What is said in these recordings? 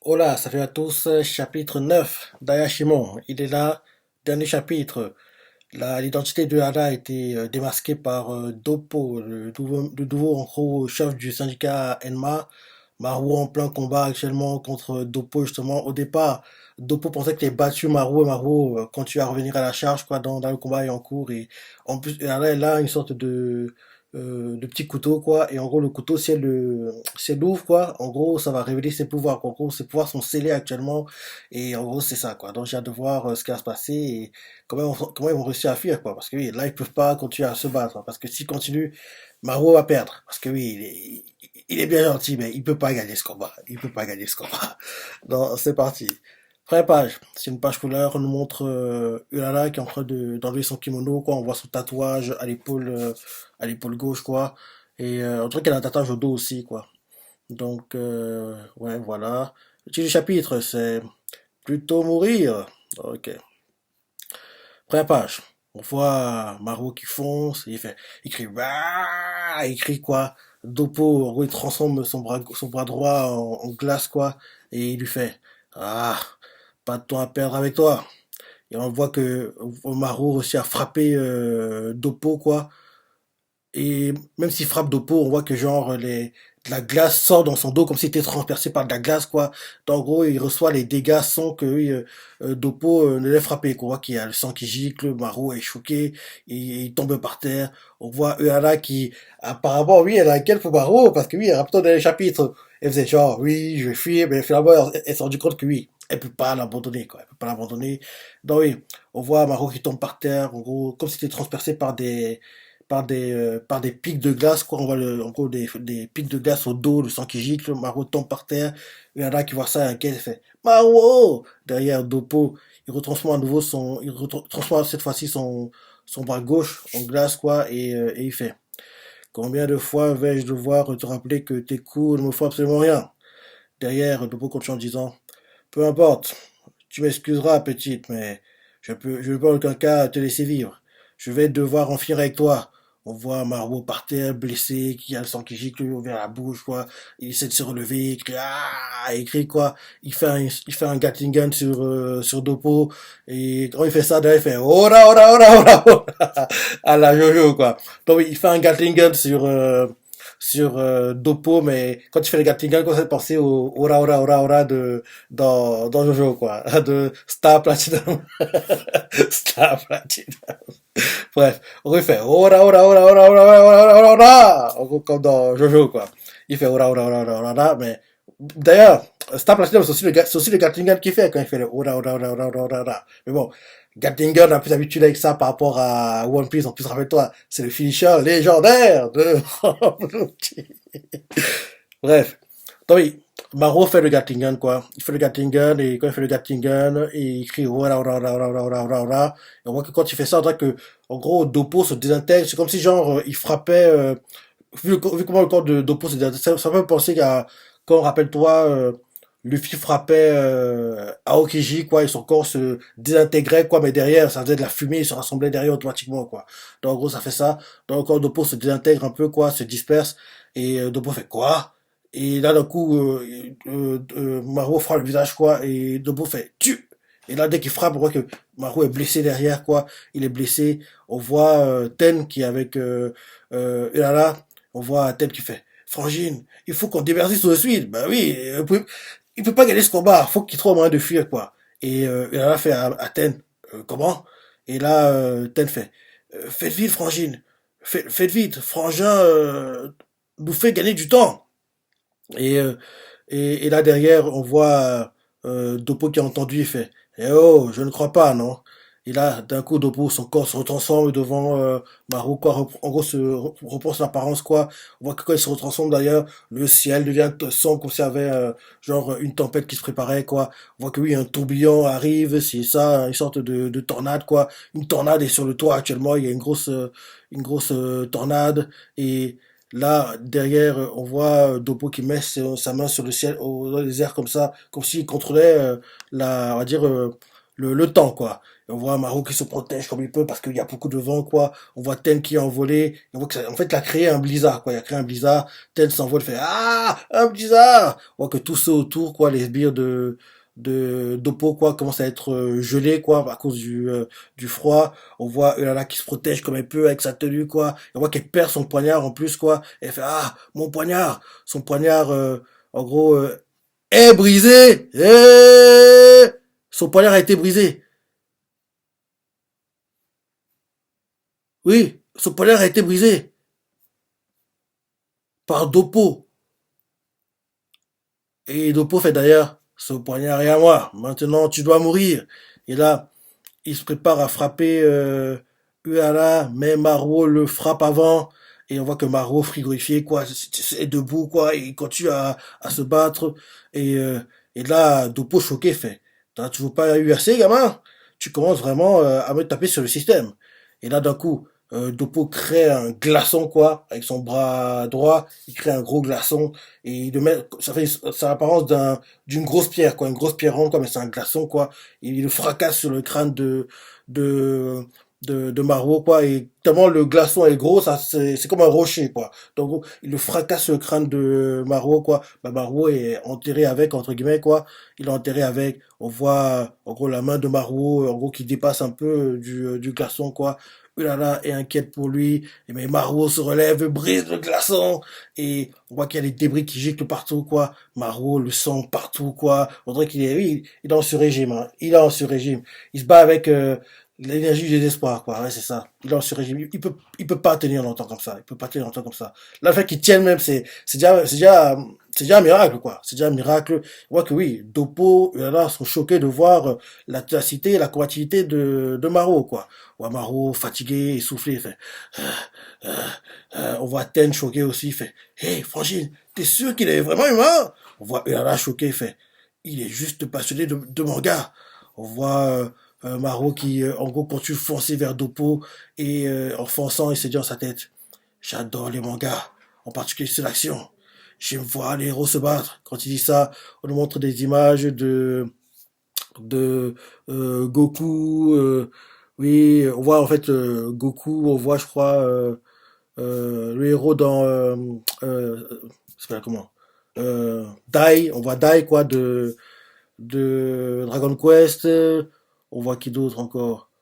Hola, salut à tous, chapitre 9 d'Ayashimon. Il est là, dernier chapitre. L'identité de Hada a été démasquée par Dopo, le nouveau en gros chef du syndicat Enma. Maru en plein combat actuellement contre Dopo justement. Au départ, Dopo pensait qu'il avait battu Maru et Maru continue à revenir à la charge quoi, dans le combat est en cours. Et en plus, Hada est là une sorte de petit couteau quoi. Et en gros, le couteau, si elle l'ouvre quoi, en gros, ça va révéler ses pouvoirs quoi. En gros, ses pouvoirs sont scellés actuellement. Et en gros, c'est ça quoi. Donc j'ai hâte de voir ce qui va se passer. Et comment ils vont réussir à fuir, quoi. Parce que oui, là, ils peuvent pas continuer à se battre. Hein, parce que s'ils continuent, Maro va perdre. Parce que oui, il est bien gentil, mais il peut pas gagner ce combat. Il peut pas gagner ce combat. Donc, c'est parti. Première page. C'est une page couleur. On nous montre Ulala qui est en train d'enlever son kimono, quoi. On voit son tatouage à l'épaule gauche, quoi. Et on dirait qu'elle a un tatouage au dos aussi, quoi. Donc, ouais, voilà. Le titre du chapitre, c'est Plutôt mourir. Ok. Première page. On voit Maro qui fonce, il crie, bah, il crie quoi. Dopo, en gros, il transforme son bras droit en glace, quoi, et il lui fait, ah, pas de temps à perdre avec toi. Et on voit que Maro réussit à frapper Dopo, quoi, et même s'il frappe Dopo, on voit que genre de la glace sort dans son dos comme s'il était transpercé par de la glace, quoi. Donc, en gros, il reçoit les dégâts sans que Dopo ne l'ait frappé, quoi. On voit qu'il y a le sang qui gicle, Maro est choqué, il tombe par terre. On voit Eana qui, apparemment, oui, elle a inquiète pour Maro, parce que oui, rapidement dans les chapitres, elle faisait genre, oui, je vais fuir, mais finalement, elle s'est rendu compte que oui, elle peut pas l'abandonner, quoi. Elle peut pas l'abandonner. Donc oui, on voit Maro qui tombe par terre, en gros, comme si c'était transpercé par des pics de glace, quoi. On voit en gros des pics de glace au dos, le sang qui gicle, Maro tombe par terre. Il y en a qui voit ça, inquiet, il fait Maro! Derrière Dopo, il retransforme cette fois-ci son bras gauche en glace, quoi, et il fait Combien de fois vais-je devoir te rappeler que tes coups ne me font absolument rien? Derrière, Dopo continue en disant Peu importe, tu m'excuseras, petite, mais je ne peux en aucun cas te laisser vivre. Je vais devoir en finir avec toi. On voit Margot par terre, blessé, qui a le sang qui gicle vers la bouche, quoi. Il essaie de se relever, il crie, ah, il crie, quoi. Il fait un Gatling gun sur Dopo. Et quand il fait ça, derrière, il fait, ora, ora, ora, ora, ora, à la Jojo, quoi. Donc, oui, il fait un Gatling gun sur Dopo, mais quand tu fais le Gatling gun, on commence à penser au ora, ora, ora, ora dans Jojo, quoi. De Star Platinum. Star Platinum. Bref, on refait ora, ora, ora, ora, ora, ora, ora, ora, ora. En gros, comme dans Jojo, quoi. Il fait ora, ora, ora, ora, ora, ora, mais d'ailleurs, Star Platinum, c'est aussi le Gatling gun qu'il fait quand il fait le ora, ora, ora, ora, ora, ora, ora. Mais bon, Gatling gun a plus habitué avec ça par rapport à One Piece. En plus, rappelle-toi, c'est le finisher légendaire de Bref. Donc oui, Maro fait le Gatling gun, quoi. Il fait le Gatling gun, et quand il fait le Gatling gun, il crie ora, ora, ora, ora, ora, ora, ora. Et on voit que quand il fait ça, on dirait que, en gros, Dopo se désintègre. C'est comme si, genre, il frappait, vu comment le corps de Dopo se désintègre, ça peut penser à, quand, rappelle-toi, Luffy frappait Aokiji, quoi, et son corps se désintégrait, quoi, mais derrière, ça faisait de la fumée, il se rassemblait derrière automatiquement, quoi. Donc, en gros, ça fait ça. Donc, le corps de Dopo se désintègre un peu, quoi, se disperse, et Dopo fait quoi? Et là, d'un coup, Maro frappe le visage, quoi, et Dopo fait tu. Et là, dès qu'il frappe, on voit que Maro est blessé derrière, quoi. Il est blessé. On voit Ten qui est avec Ulala. On voit Ten qui fait Frangine, il faut qu'on divertisse tout de suite. Bah oui, il peut pas gagner ce combat. Faut qu'il trouve un moyen de fuir, quoi. Et Ulala fait à Ten, comment? Et là, Ten fait faites vite, Frangine. Faites vite. Frangin nous fait gagner du temps. Et, euh, et là derrière, on voit Dopo qui a entendu, il fait Eh oh, je ne crois pas, non? Et là, d'un coup, Dopo, son corps se retransforme devant Maru, quoi. En gros, reprend son apparence, quoi. On voit que quand il se retransforme, d'ailleurs, le ciel devient sombre, comme s'il y avait genre une tempête qui se préparait, quoi. On voit que oui, un tourbillon arrive, c'est ça, une sorte de tornade, quoi. Une tornade est sur le toit actuellement, il y a une grosse tornade, et là, derrière, on voit Dopo qui met sa main sur le ciel, dans les airs comme ça, comme s'il contrôlait on va dire, le temps, quoi. Et on voit Maru qui se protège comme il peut parce qu'il y a beaucoup de vent, quoi. On voit Ten qui est envolé. On voit que en fait, il a créé un blizzard, quoi. Il a créé un blizzard. Ten s'envole, fait ah, un blizzard. On voit que tous ceux autour, quoi, les sbires de d'Oppo, quoi, commencent à être gelés, quoi, à cause du froid. On voit Ulala qui se protège comme elle peut avec sa tenue, quoi. Et on voit qu'elle perd son poignard en plus, quoi. Et elle fait ah, mon poignard. Son poignard, en gros, est brisé. Son poignard a été brisé. Oui, son poignard a été brisé par Dopo. Et Dopo fait d'ailleurs, ce poignard est à moi. Maintenant, tu dois mourir. Et là, il se prépare à frapper Uala, mais Maro le frappe avant. Et on voit que Maro, frigorifié, quoi, est debout, quoi, et il continue à se battre. Et, euh, et là, Dopo choqué fait, t'as toujours pas eu assez, gamin? Tu commences vraiment à me taper sur le système. Et là, d'un coup, Dopo crée un glaçon, quoi, avec son bras droit, il crée un gros glaçon, et il le met, ça a l'apparence d'une grosse pierre, quoi, une grosse pierre ronde, quoi, mais c'est un glaçon, quoi. Et il le fracasse sur le crâne de, de Maro, quoi, et tellement le glaçon est gros, ça, c'est comme un rocher, quoi. Donc, il le fracasse sur le crâne de Maro, quoi. Bah, Maro est enterré avec, entre guillemets, quoi. Il est enterré avec, on voit, en gros, la main de Maro, en gros, qui dépasse un peu du glaçon, quoi. Ulala est inquiète pour lui, et mais Maro se relève, brise le glaçon, et on voit qu'il y a des débris qui giclent partout, quoi. Maro, le sang partout, quoi. On dirait qu'il est, oui, il est en sur-régime, hein. Il est en sur-régime. Il se bat avec, l'énergie du désespoir, quoi. Ouais, c'est ça. Il est en sur-régime. Il peut pas tenir longtemps comme ça. Il peut pas tenir longtemps comme ça. Là, le fait qu'il tienne même, c'est déjà un miracle, quoi. C'est déjà un miracle. On voit que oui, Dopo, là, sont choqués de voir la ténacité et la combativité de Maro, quoi. On voit Maro fatigué, essoufflé, il fait, euh, euh, on voit Ten choqué aussi, il fait, hey, Frangine, t'es sûr qu'il est vraiment humain? On voit Ulala choqué, il fait, il est juste passionné de manga. On voit, Maro qui, en gros, continue de foncer vers Dopo et en fonçant, il se dit dans sa tête, j'adore les mangas, en particulier ceux d'action. J'aime voir les héros se battre. Quand il dit ça, on nous montre des images de Goku. Oui, on voit en fait Goku, on voit, je crois, le héros dans, c'est pas comment, Dai, on voit Dai quoi de Dragon Quest. On voit qui d'autre encore.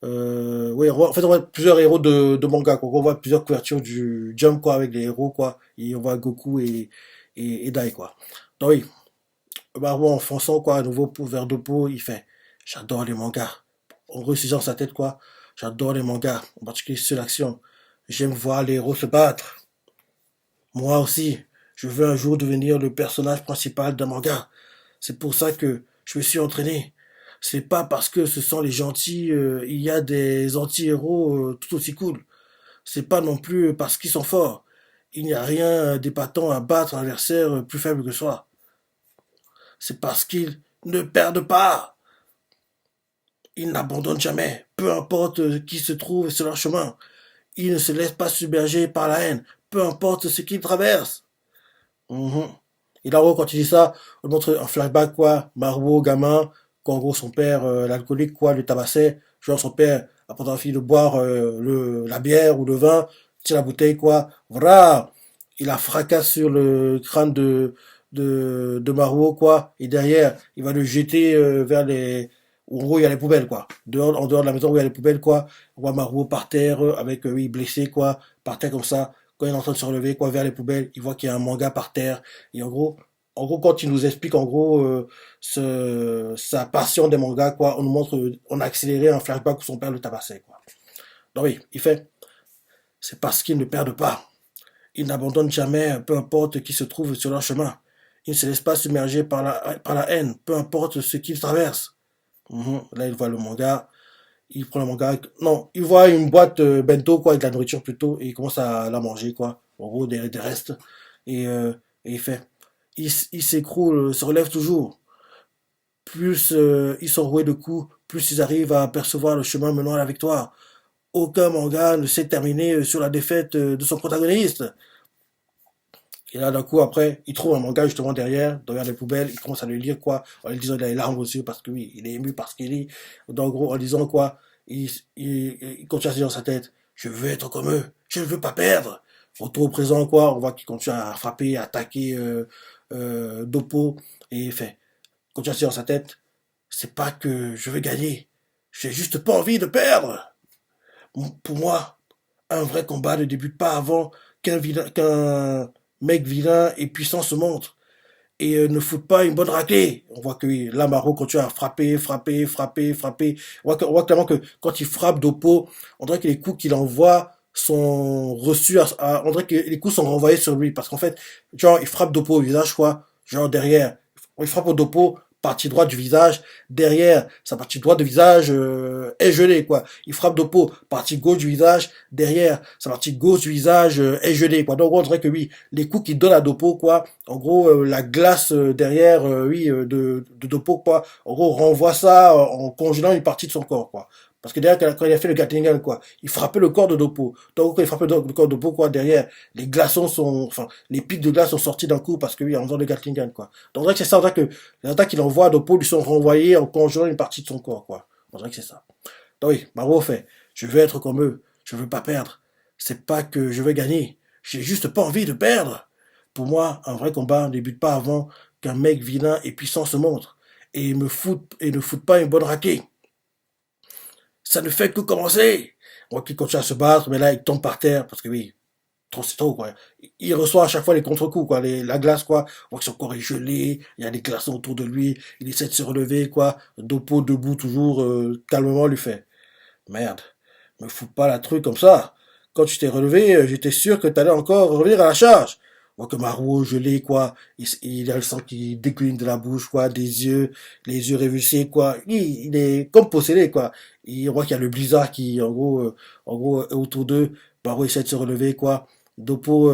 Oui, en fait, on voit plusieurs héros de manga, quoi. On voit plusieurs couvertures du Jump, quoi, avec les héros, quoi. Et on voit Goku et Dai, quoi. Donc oui, Barou en fonçant, quoi, à nouveau pour vers Dopo, il fait, j'adore les mangas. En gros, c'est dans sa tête, quoi. J'adore les mangas, en particulier ceux d'action. J'aime voir les héros se battre. Moi aussi, je veux un jour devenir le personnage principal d'un manga. C'est pour ça que je me suis entraîné. C'est pas parce que ce sont les gentils, il y a des anti-héros tout aussi cool. C'est pas non plus parce qu'ils sont forts. Il n'y a rien d'épatant à battre un adversaire plus faible que soi. C'est parce qu'ils ne perdent pas. Ils n'abandonnent jamais, peu importe qui se trouve sur leur chemin. Ils ne se laissent pas submerger par la haine, peu importe ce qu'ils traversent. Mhm. Et là, en gros, quand il dit ça, on montre un flashback, quoi, Margot, gamin, qu'en gros, son père, l'alcoolique, quoi, le tabassait. Genre, son père, après avoir fini de boire la bière ou le vin, tire la bouteille, quoi. Voilà! Il a fracasse sur le crâne de Margot, quoi. Et derrière, il va le jeter vers les... En gros, il y a les poubelles, quoi. Dehors, en dehors de la maison où il y a les poubelles, quoi. On voit Margot par terre, avec, oui, blessé, quoi. Par terre comme ça. Quand il est en train de se relever, quoi, vers les poubelles, il voit qu'il y a un manga par terre. Et en gros, quand il nous explique, en gros, sa passion des mangas, quoi, on nous montre, on a accéléré un flashback où son père le tabassait, quoi. Donc oui, il fait, c'est parce qu'ils ne perdent pas. Ils n'abandonnent jamais, peu importe qui se trouve sur leur chemin. Ils ne se laissent pas submerger par la haine, peu importe ce qu'ils traversent. Mhm. Là, il voit le manga, il prend le manga. Non, il voit une boîte bento, quoi, avec de la nourriture plutôt, et il commence à la manger, quoi. En gros, des restes. Et, euh, et il fait, il s'écroule, se relève toujours. Plus ils sont roués de coups, plus ils arrivent à percevoir le chemin menant à la victoire. Aucun manga ne s'est terminé sur la défaite de son protagoniste. Et là, d'un coup, après, il trouve un manga justement derrière les poubelles, il commence à le lire, quoi, en lui disant, il a les larmes aux yeux parce que oui, il est ému parce qu'il lit. Donc, en gros, en disant quoi, il continue à se dire dans sa tête, je veux être comme eux, je ne veux pas perdre. Retour au présent, quoi, on voit qu'il continue à frapper, à attaquer Dopo, et il fait, continue à se dire dans sa tête, c'est pas que je veux gagner, j'ai juste pas envie de perdre. Pour moi, un vrai combat ne débute pas avant qu'un mec vilain et puissant se montre et ne fout pas une bonne raclée. On voit que oui, là, Maro continue à frapper, frapper, frapper, frapper. On voit clairement que quand il frappe Dopo, on dirait que les coups qu'il envoie sont reçus, on dirait que les coups sont renvoyés sur lui. Parce qu'en fait, genre, il frappe Dopo au visage, quoi, genre derrière. Il frappe au Dopo, partie droite du visage, derrière, sa partie droite du visage est gelée, quoi. Il frappe Dopo, partie gauche du visage, derrière, sa partie gauche du visage est gelée, quoi. Donc, on dirait que oui, les coups qu'il donne à Dopo, quoi, en gros, la glace derrière, oui, de Dopo, quoi, en gros, renvoie ça en congelant une partie de son corps, quoi. Parce que derrière, quand il a fait le Gatling Gun, quoi, il frappait le corps de Dopo. Donc, quand il frappait le corps de Dopo, quoi, derrière, les glaçons sont, enfin, les pics de glace sont sortis d'un coup parce que oui, en faisant le Gatling Gun, quoi. Donc, on dirait que c'est ça, on dirait que les attaques qu'il envoie à Dopo lui sont renvoyées en congelant une partie de son corps, quoi. On dirait que c'est ça. Donc, oui, Maro fait, je veux être comme eux, je veux pas perdre. C'est pas que je veux gagner, j'ai juste pas envie de perdre. Pour moi, un vrai combat ne débute pas avant qu'un mec vilain et puissant se montre et ne foute pas une bonne raclée. Ça ne fait que commencer. Moi qui continue à se battre, mais là il tombe par terre parce que oui, trop c'est trop quoi. Il reçoit à chaque fois les contre-coups quoi, la glace quoi. On voit que son corps est gelé, il y a des glaçons autour de lui, il essaie de se relever quoi. Dopo debout toujours calmement lui fait. Merde, me fous pas la truc comme ça. Quand tu t'es relevé, j'étais sûr que t'allais encore revenir à la charge. Moi, que Maro, gelé, quoi. Il a le sang qui dégouline de la bouche, quoi, des yeux, les yeux révulsés, quoi. Il est comme possédé, quoi. Il voit qu'il y a le blizzard qui, en gros, est autour d'eux. Maro essaie de se relever, quoi. Dopo,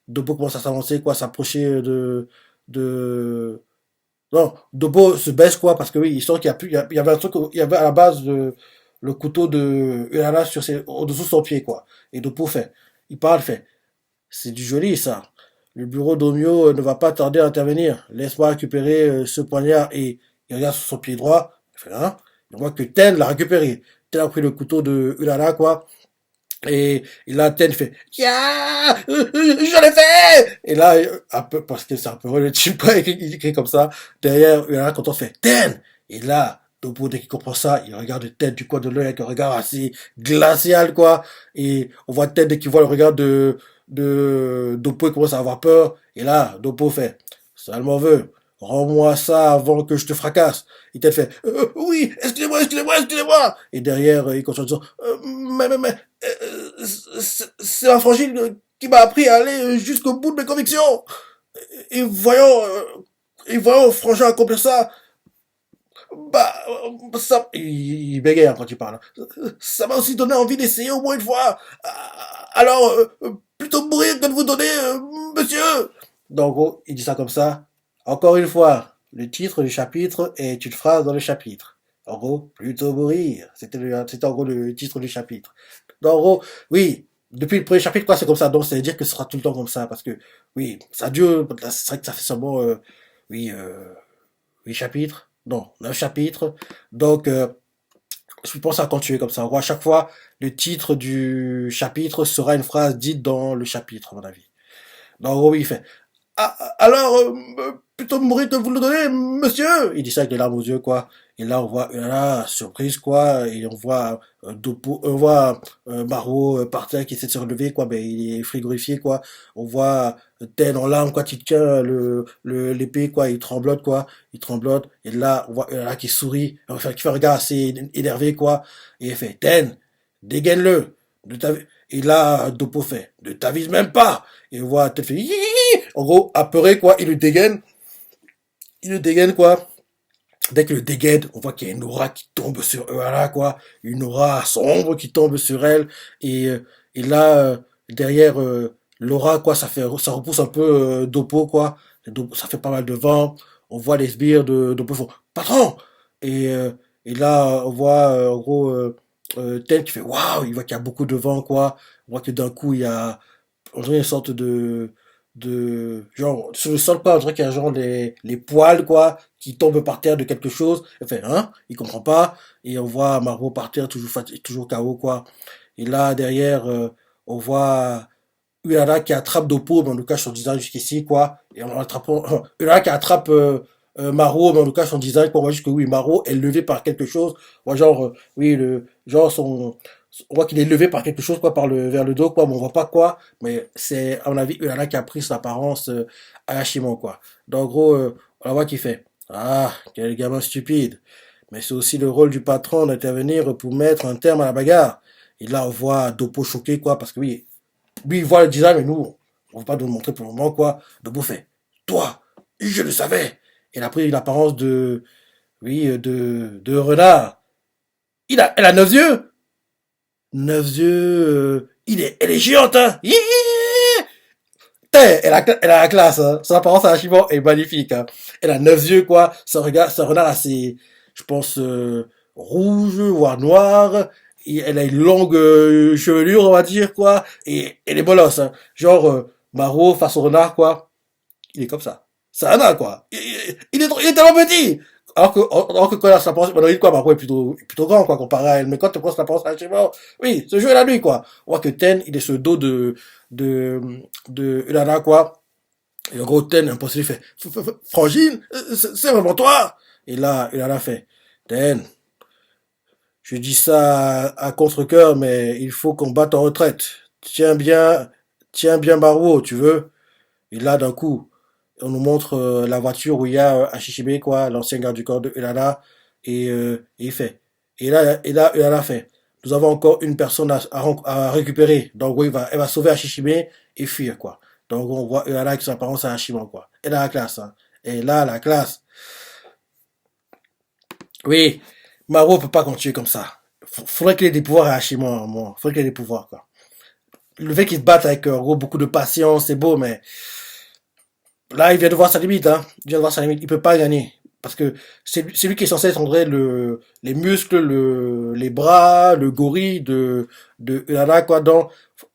Dopo commence à s'avancer, quoi, s'approcher de, non, Dopo se baisse, quoi, parce que oui, il sent qu'il y a plus, il y avait un truc, il y avait à la base le couteau de Urana au-dessous de son pied, quoi. Et Dopo fait, il parle, fait, c'est du joli, ça. Le bureau d'Omio ne va pas tarder à intervenir. Laisse-moi récupérer ce poignard et il regarde sur son pied droit. Il fait, hein? Il voit que Ten l'a récupéré. Ten a pris le couteau de Urana, quoi. Et là, Ten fait, ya, je l'ai fait! Et là, un peu, parce que c'est un peu le type, quoi, il crie comme ça. Derrière, Urana, quand on fait, Ten! Et là, Dopo, dès qu'il comprend ça, il regarde Ten du coin de l'œil avec un regard assez glacial, quoi. Et on voit Ten dès qu'il voit le regard de Dopo, il commence à avoir peur. Et là, Dopo fait, ça m'en veut. Rends-moi ça avant que je te fracasse. Et Ten fait, oui, excusez-moi, excusez-moi, excusez-moi. Et derrière, il continue en disant, mais, c'est un fragile qui m'a appris à aller jusqu'au bout de mes convictions. Et voyons, Frangin accomplir ça, bah, ça, il bégaye quand il parle. Ça m'a aussi donné envie d'essayer au moins une fois. Alors, plutôt mourir que de vous donner, monsieur. Donc, en gros, il dit ça comme ça. Encore une fois, le titre du chapitre est une phrase dans le chapitre. En gros, plutôt mourir. C'était en gros le titre du chapitre. Donc, en gros, oui, depuis le premier chapitre, quoi, c'est comme ça. Donc, ça veut dire que ce sera tout le temps comme ça. Parce que, oui, ça dure, c'est vrai que ça fait seulement, oui, 8 chapitres. Non, 9 chapitres. Donc, je pense à continuer comme ça. En gros, à chaque fois, le titre du chapitre sera une phrase dite dans le chapitre, à mon avis. Donc, en gros, oui, il fait ah, alors, plutôt mourir que vous le donner, monsieur. Il dit ça avec les larmes aux yeux, quoi. Et là, on voit, là, surprise, quoi. Et on voit, on voit Maro par terre qui essaie de se relever, quoi. Ben, il est frigorifié, quoi. On voit Ten en larmes, quoi, qui tient l'épée, quoi. Il tremblote, quoi. Il tremblote. Et là, on voit là qui sourit, enfin, qui fait un regard assez énervé, quoi. Et il fait, Ten, dégaine-le. Et là, Dopo fait, ne t'avise même pas. Et on voit Ten fait, Hi, en gros, apeuré, quoi, il le dégaine, quoi. Dès qu'il le dégaine, on voit qu'il y a une aura qui tombe sur Eara, quoi. Une aura sombre qui tombe sur elle. Et, euh, et là, derrière l'aura, quoi, ça repousse un peu Dopo, quoi. Ça fait pas mal de vent. On voit les sbires de Dopo font, patron! Et, euh, et là, on voit, en gros, Ten qui fait, waouh, il voit qu'il y a beaucoup de vent, quoi. On voit que d'un coup, il y a, on dirait une sorte de, genre, sur le sol, quoi, on dirait qu'il y a genre les poils, quoi, qui tombent par terre de quelque chose. Il fait, hein, il comprend pas. Et on voit Margot par terre, toujours KO, quoi. Et là, derrière, on voit Ulala qui attrape Dopo, mais on nous cache son design jusqu'ici, quoi. Et en attrapant, Ulala qui attrape, Maro, mais on nous cache son design, quoi. On voit juste que oui, Maro est levé par quelque chose. On voit genre, oui, genre on voit qu'il est levé par quelque chose, quoi, vers le dos, quoi, mais on voit pas quoi. Mais c'est, à mon avis, Ulala qui a pris son apparence, à Hashimon, quoi. Donc, en gros, on la voit qui fait. Ah, quel gamin stupide. Mais c'est aussi le rôle du patron d'intervenir pour mettre un terme à la bagarre. Et là, on voit Dopo choqué, quoi, parce que oui, lui, il voit le design, mais nous, on ne veut pas nous le montrer pour le moment, quoi. Dopo fait. Toi, je le savais. Il a pris l'apparence de, oui, de renard. Elle a 9 yeux. 9 yeux, elle est géante, hein. Elle a la classe, hein. Son apparence à Hachimon est magnifique, hein. Elle a 9 yeux, quoi. Son renard assez, je pense, rouge, voire noir. Et elle a une longue chevelure, on va dire, quoi. Et elle est bolosse, hein. Genre, Maro face au renard, quoi. Il est comme ça. C'est un nain, quoi. Il est tellement petit. Alors que quand il a sa pensée, quoi, Maro est plutôt grand, quoi, comparé à elle. Mais quand tu prends sa pensée à Hachimon, oui, ce jeu est la nuit, quoi. On voit que Ten, il est sur le dos de, de Ulana, quoi. Et en gros, Ten, impossible, il fait, Frangine, c'est vraiment toi? Et là, Ulana fait, Ten, je dis ça à contre-cœur, mais il faut qu'on batte en retraite. Tiens bien Barreau, tu veux? Et là, d'un coup, on nous montre la voiture où il y a Ashishibe, quoi, l'ancien garde du corps de Ulana, et il fait. Ulana fait. Nous avons encore une personne à récupérer. Donc, oui, elle va sauver Ashishibe et fuir, quoi. Donc, on voit Ulana qui s'apparence à Hashimon, quoi. Elle a la classe, hein. Et là, la classe. Oui, Maro peut pas continuer comme ça. Faudrait qu'il ait des pouvoirs à Hashimon, moi. Faudrait qu'il ait des pouvoirs, quoi. Le fait qu'il se batte avec gros, beaucoup de patience, c'est beau, mais là, il vient de voir sa limite, hein. Il vient de voir sa limite. Il peut pas gagner. Parce que c'est lui qui est censé être, en vrai, les muscles, les bras, le gorille de Ulana, quoi. Donc,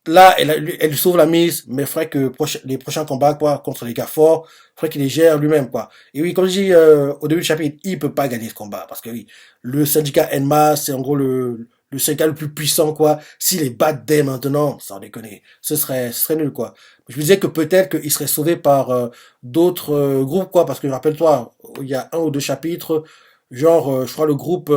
là, elle lui sauve la mise, mais il faudrait que les prochains combats, quoi, contre les gars forts, il faudrait qu'il les gère lui-même, quoi. Et oui, comme je dis, au début du chapitre, il peut pas gagner ce combat. Parce que oui, le syndicat Enma, c'est en gros le syndicat le plus puissant, quoi. S'il les bat dès maintenant, sans déconner, ce serait nul, quoi. Je me disais que peut-être qu'il serait sauvé par d'autres groupes, quoi, parce que rappelle-toi, il y a un ou deux chapitres, genre, je crois le groupe,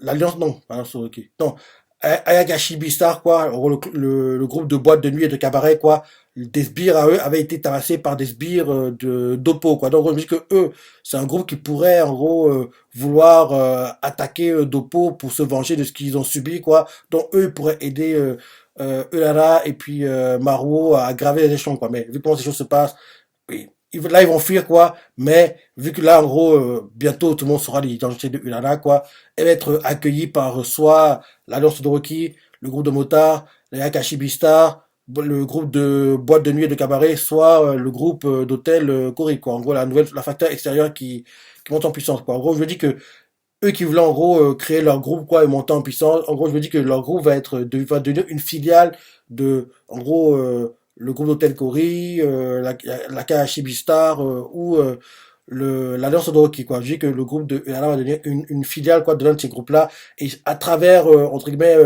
l'Alliance, non, pas ok, non, Ayagashi Bistar, quoi, le groupe de boîtes de nuit et de cabaret, quoi, des sbires à eux avaient été tabassés par des sbires de d'Oppo, quoi. Donc, je me dis que eux, c'est un groupe qui pourrait, en gros, vouloir attaquer Dopo pour se venger de ce qu'ils ont subi, quoi. Donc, eux, ils pourraient aider Ulara et puis Maruo à graver les échelons, quoi. Mais vu comment ces choses se passent, oui, là, ils vont fuir, quoi. Mais vu que là, en gros, bientôt, tout le monde saura l'identité de Ulara, quoi. Elle va être accueillie par soit l'Alliance de Rocky, le groupe de motards, les Akashi Bistar, le groupe de boîtes de nuit et de cabaret, soit le groupe d'hôtel Corée, quoi. En gros, la facteur extérieur qui monte en puissance, quoi. En gros, je me dis que eux qui voulaient en gros créer leur groupe quoi et monter en puissance. En gros, je me dis que leur groupe va devenir une filiale de en gros le groupe d'Hôtel Kori, la KHI Bistar ou le l'Alliance de Hockey quoi. Je dis que le groupe de Uehara va devenir une filiale quoi de l'un de ces groupes là et à travers entre guillemets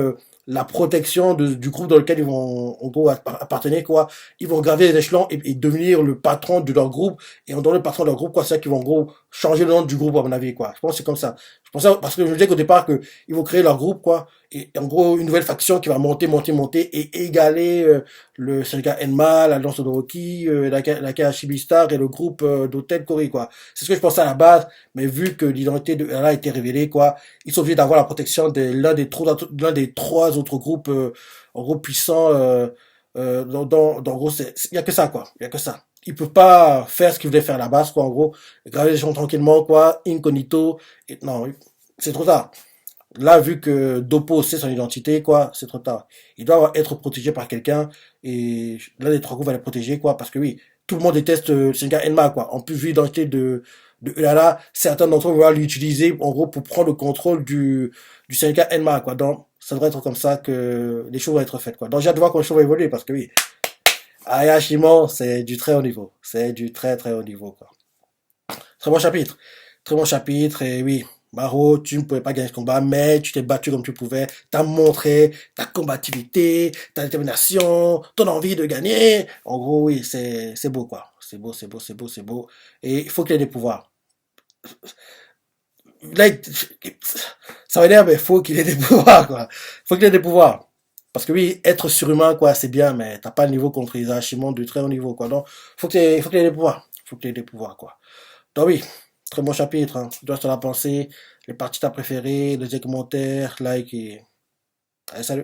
la protection du groupe dans lequel ils vont en gros appartenir quoi, ils vont graver les échelons et devenir le patron de leur groupe et en donnant le patron de leur groupe quoi, c'est ça qu'ils vont en gros changer le nom du groupe à mon avis quoi. Je pense que c'est comme ça. Je pensais parce que je me disais qu'au départ que ils vont créer leur groupe quoi et en gros une nouvelle faction qui va monter et égaler le syndicat Enma, l'Alliance de Rocky, la KHB Star et le groupe d'Hôtel Corée quoi. C'est ce que je pensais à la base, mais vu que l'identité de Ella a été révélée quoi, ils sont obligés d'avoir la protection de l'un des trois autres groupes en gros puissants en gros il y a que ça quoi, il y a que ça. Ils peuvent pas faire ce qu'ils voulaient faire à la base quoi en gros, graver les gens tranquillement quoi, incognito et non, c'est trop tard. Là, vu que Dopo sait son identité, quoi, c'est trop tard. Il doit être protégé par quelqu'un, et l'un des trois groupes va le protéger, quoi, parce que oui, tout le monde déteste Senga Enma, quoi. En plus, vu l'identité de Ulala, certains d'entre eux vont l'utiliser, en gros, pour prendre le contrôle du Senga Enma, quoi. Donc, ça devrait être comme ça que les choses vont être faites, quoi. Donc, j'ai hâte de voir comment les choses vont évoluer, parce que oui, Ayashimon, c'est du très haut niveau. C'est du très très haut niveau, quoi. Très bon chapitre. Très bon chapitre. Et oui, Maro, tu ne pouvais pas gagner ce combat, mais tu t'es battu comme tu pouvais. Tu as montré ta combativité, ta détermination, ton envie de gagner. En gros, oui, c'est beau, quoi. C'est beau, c'est beau, c'est beau, c'est beau. Et il faut qu'il ait des pouvoirs. Là, ça va dire, mais il faut qu'il ait des pouvoirs, quoi. Il faut qu'il ait des pouvoirs. Parce que oui, être surhumain, quoi, c'est bien, mais t'as pas le niveau contre les Hashimon du très haut niveau, quoi. Donc, faut qu'il ait des pouvoirs. Faut qu'il ait des pouvoirs, quoi. Donc oui, très bon chapitre, hein. Tu dois te la penser, les parties t'as préférées, les commentaires, like et... Allez, salut.